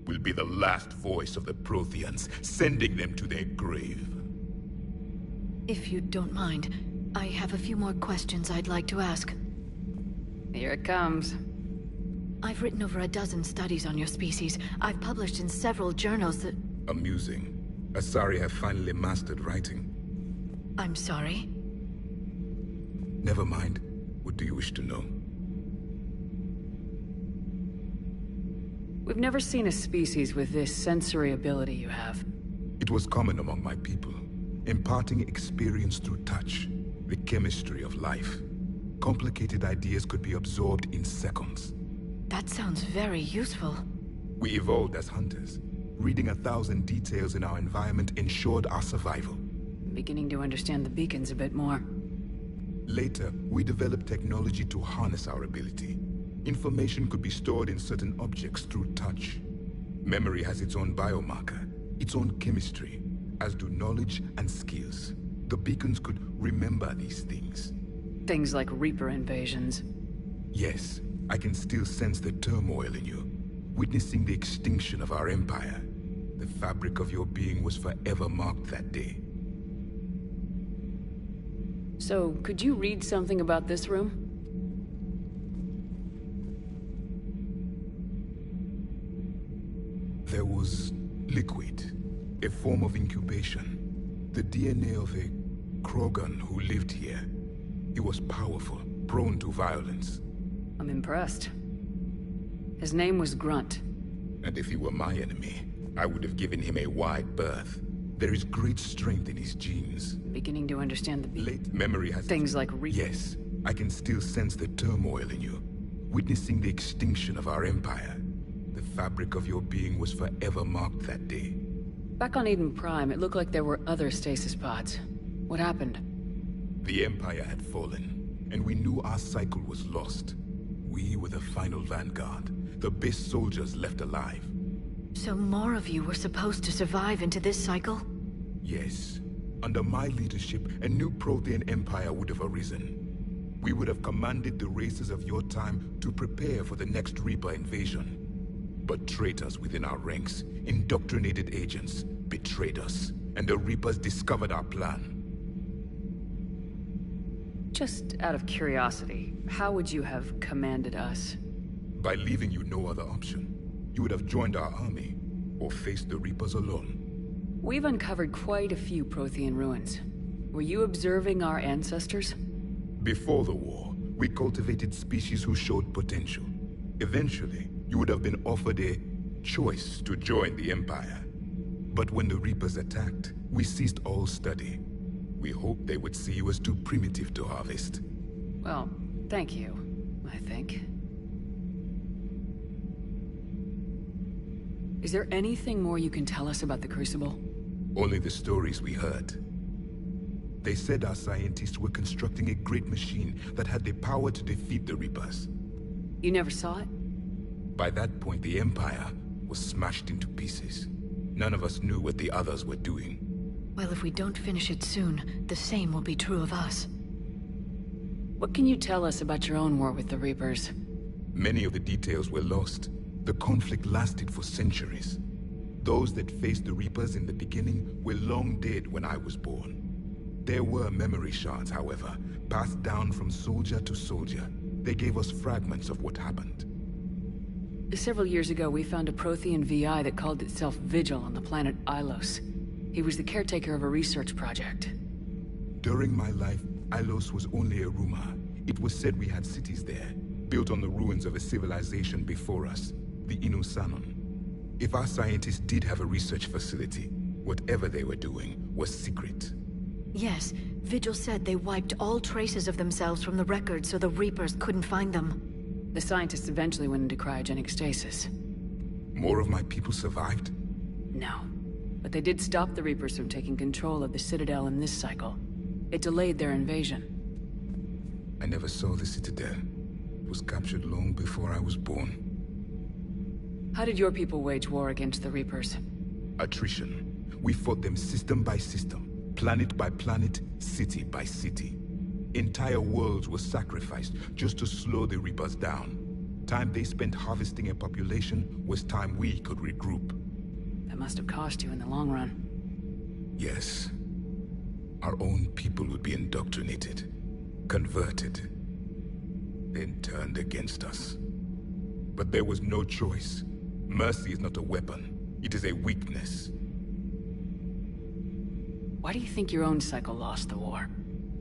will be the last voice of the Protheans, sending them to their grave. If you don't mind, I have a few more questions I'd like to ask. Here it comes. I've written over a dozen studies on your species. I've published in several journals that... Amusing. Asari have finally mastered writing. I'm sorry? Never mind. What do you wish to know? We've never seen a species with this sensory ability you have. It was common among my people, imparting experience through touch, the chemistry of life. Complicated ideas could be absorbed in seconds. That sounds very useful. We evolved as hunters. Reading 1,000 details in our environment ensured our survival. I'm beginning to understand the beacons a bit more. Later, we developed technology to harness our ability. Information could be stored in certain objects through touch. Memory has its own biomarker, its own chemistry, as do knowledge and skills. The beacons could remember these things. Things like Reaper invasions. Yes, I can still sense the turmoil in you, witnessing the extinction of our empire. The fabric of your being was forever marked that day. So, could you read something about this room? There was liquid, a form of incubation. The DNA of a Krogan who lived here. He was powerful, prone to violence. I'm impressed. His name was Grunt. And if he were my enemy, I would have given him a wide berth. There is great strength in his genes. Beginning to understand the late memory has things like Yes, I can still sense the turmoil in you, witnessing the extinction of our empire. The fabric of your being was forever marked that day. Back on Eden Prime, it looked like there were other stasis pods. What happened? The empire had fallen, and we knew our cycle was lost. We were the final vanguard, the best soldiers left alive. So more of you were supposed to survive into this cycle? Yes. Under my leadership, a new Prothean empire would have arisen. We would have commanded the races of your time to prepare for the next Reaper invasion. But traitors within our ranks, indoctrinated agents, betrayed us, and the Reapers discovered our plan. Just out of curiosity, how would you have commanded us? By leaving you no other option. You would have joined our army, or faced the Reapers alone. We've uncovered quite a few Prothean ruins. Were you observing our ancestors? Before the war, we cultivated species who showed potential. Eventually, you would have been offered a choice to join the Empire. But when the Reapers attacked, we ceased all study. We hoped they would see you as too primitive to harvest. Well, thank you, I think. Is there anything more you can tell us about the Crucible? Only the stories we heard. They said our scientists were constructing a great machine that had the power to defeat the Reapers. You never saw it? By that point, the Empire was smashed into pieces. None of us knew what the others were doing. Well, if we don't finish it soon, the same will be true of us. What can you tell us about your own war with the Reapers? Many of the details were lost. The conflict lasted for centuries. Those that faced the Reapers in the beginning were long dead when I was born. There were memory shards, however, passed down from soldier to soldier. They gave us fragments of what happened. Several years ago, we found a Prothean VI that called itself Vigil on the planet Ilos. He was the caretaker of a research project. During my life, Ilos was only a rumor. It was said we had cities there, built on the ruins of a civilization before us, the Inusanon. If our scientists did have a research facility, whatever they were doing was secret. Yes, Vigil said they wiped all traces of themselves from the records so the Reapers couldn't find them. The scientists eventually went into cryogenic stasis. More of my people survived? No. But they did stop the Reapers from taking control of the Citadel in this cycle. It delayed their invasion. I never saw the Citadel. It was captured long before I was born. How did your people wage war against the Reapers? Attrition. We fought them system by system, planet by planet, city by city. Entire worlds were sacrificed just to slow the Reapers down. Time they spent harvesting a population was time we could regroup. That must have cost you in the long run. Yes. Our own people would be indoctrinated, converted, then turned against us. But there was no choice. Mercy is not a weapon. It is a weakness. Why do you think your own cycle lost the war?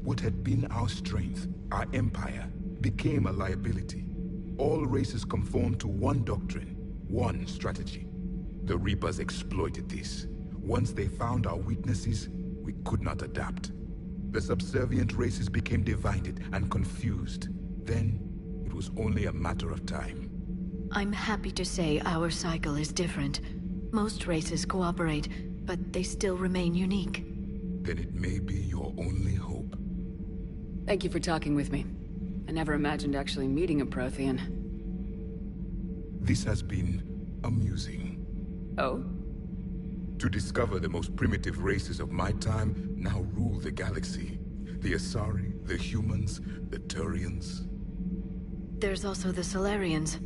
What had been our strength, our empire, became a liability. All races conformed to one doctrine, one strategy. The Reapers exploited this. Once they found our weaknesses, we could not adapt. The subservient races became divided and confused. Then, it was only a matter of time. I'm happy to say our cycle is different. Most races cooperate, but they still remain unique. Then it may be your only hope. Thank you for talking with me. I never imagined actually meeting a Prothean. This has been amusing. Oh? To discover the most primitive races of my time now rule the galaxy. The Asari, the humans, the Turians. There's also the Solarians.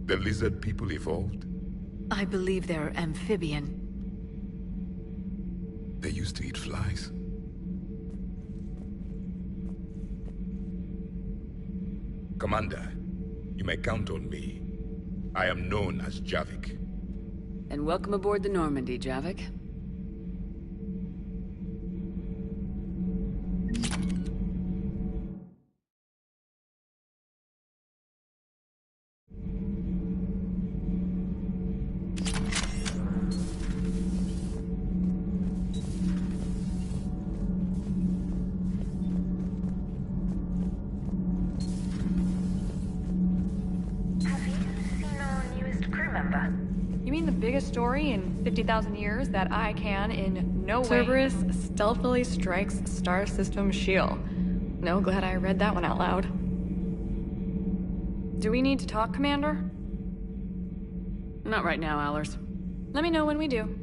The lizard people evolved? I believe they're amphibian. They used to eat flies. Commander, you may count on me. I am known as Javik. And welcome aboard the Normandy, Javik. Story in 50,000 years that I can in no way. Cerberus stealthily strikes star system shield. No, glad I read that one out loud. Do we need to talk, Commander? Not right now, Allers. Let me know when we do.